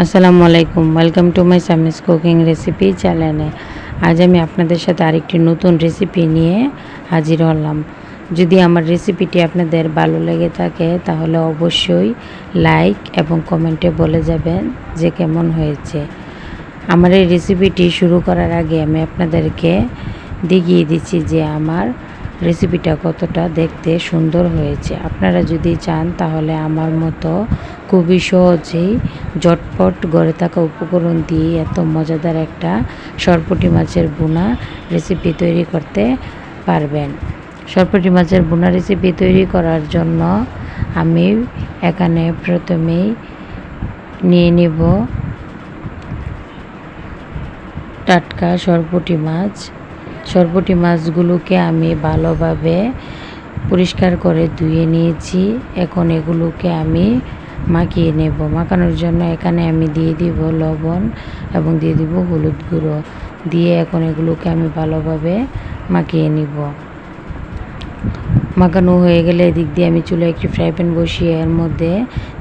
আসসালামু আলাইকুম, welcome to my সামিস cooking recipe চ্যানেলে। আজ আমি আপনাদের সাথে আরেকটি নতুন রেসিপি নিয়ে হাজির হলাম। যদি আমার রেসিপিটি আপনাদের ভালো লেগে থাকে তাহলে অবশ্যই লাইক এবং কমেন্টে বলে যাবেন যে কেমন হয়েছে। আমার এই রেসিপিটি শুরু করার আগে আমি আপনাদেরকে দেখিয়ে দিচ্ছি যে আমার রেসিপিটা কতটা দেখতে সুন্দর হয়েছে। আপনারা যদি চান তাহলে আমার মতো খুবই সহজেই ঝটপট ঘরে থাকা উপকরণ দিয়ে এত মজাদার একটা সরপুঁটি মাছের ভুনা রেসিপি তৈরি করতে পারবেন। সরপুঁটি মাছের ভুনা রেসিপি তৈরি করার জন্য আমি এখানে প্রথমেই নিয়ে নেব টাটকা সরপুঁটি মাছ। সরপুঁটি মাছগুলোকে আমি ভালোভাবে পরিষ্কার করে ধুয়ে নিয়েছি। এখন এগুলোকে আমি মাখিয়ে নেব। মাখানোর জন্য এখানে আমি দিয়ে দিব লবণ এবং দিয়ে দিব হলুদ গুঁড়ো দিয়ে এখন এগুলোকে আমি ভালোভাবে মাখিয়ে নিব। মাখানো হয়ে গেলে এদিক দিয়ে আমি চুলায় একটি ফ্রাই প্যান বসিয়ে এর মধ্যে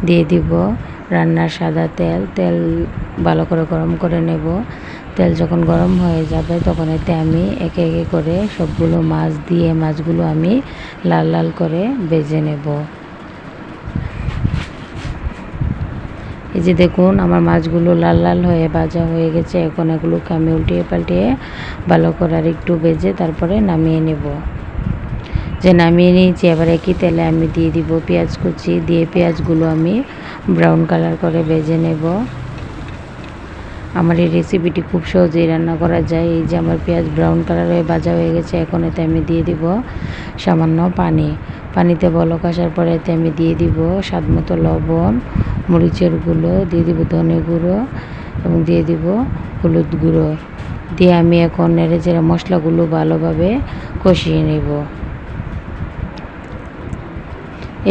দিয়ে দিব রান্নার সাদা তেল। তেল ভালো করে গরম করে নেব। তেল যখন গরম হয়ে যাবে তখন এতে আমি একে একে করে সবগুলো মাছ দিয়ে মাছগুলো আমি লাল লাল করে ভেজে নেব। এই যে দেখুন আমার মাছগুলো লাল লাল হয়ে ভাজা হয়ে গেছে। এখন এগুলোকে আমি উল্টিয়ে পাল্টিয়ে ভালো করে আর একটু ভেজে তারপরে নামিয়ে নেব। যে নামিয়ে নিয়েছি এবার একই তেলে আমি দিয়ে দিব পেঁয়াজ কুচি দিয়ে পেঁয়াজগুলো আমি ব্রাউন কালার করে ভেজে নেব। আমার এই রেসিপিটি খুব সহজেই রান্না করা যায়। এই যে আমার পেঁয়াজ ব্রাউন কালার হয়ে ভাজা হয়ে গেছে। এখন এতে আমি দিয়ে দিব সামান্য পানি। পানিতে বলক আসার পরে এতে আমি দিয়ে দিব স্বাদ মতো লবণ, মরিচের গুঁড়ো, দিয়ে দিব ধনে গুঁড়ো এবং দিয়ে দিব হলুদ গুঁড়ো দিয়ে আমি এখন নেড়ে চেড়ে মশলাগুলো ভালোভাবে কষিয়ে নেব।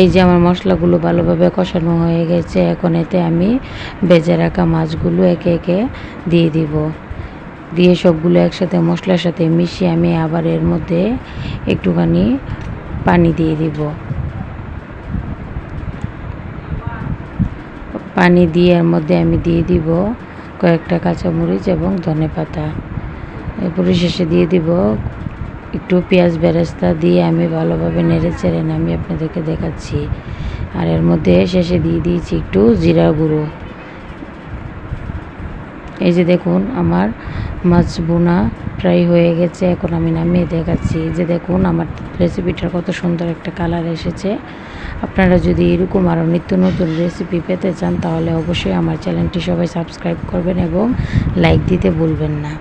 এই যে আমার মশলাগুলো ভালোভাবে কষানো হয়ে গেছে। এখন এতে আমি ভেজে রাখা মাছগুলো একে একে দিয়ে দিব। দিয়ে সবগুলো একসাথে মশলার সাথে মিশিয়ে আমি আবার এর মধ্যে একটুখানি পানি দিয়ে দিব। পানি দিয়ে এর মধ্যে আমি দিয়ে দিব কয়েকটা কাঁচামরিচ এবং ধনেপাতা। পরিশেষে দিয়ে দিব একটু পেঁয়াজ বেরেস্তা দিয়ে আমি ভালোভাবে নেড়ে চেড়ে আমি আপনাদেরকে দেখাচ্ছি। আর এর মধ্যে শেষে দিয়ে দিয়েছি একটু জিরা গুঁড়ো। এই যে দেখুন আমার মাছ ভুনা ফ্রাই হয়ে গেছে। এখন আমি নামিয়ে দেখাচ্ছি। এই যে দেখুন আমার রেসিপিটার কত সুন্দর একটা কালার এসেছে। আপনারা যদি এরকম আরও নিত্য নতুন রেসিপি পেতে চান তাহলে অবশ্যই আমার চ্যানেলটি সবাই সাবস্ক্রাইব করবেন এবং লাইক দিতে ভুলবেন না।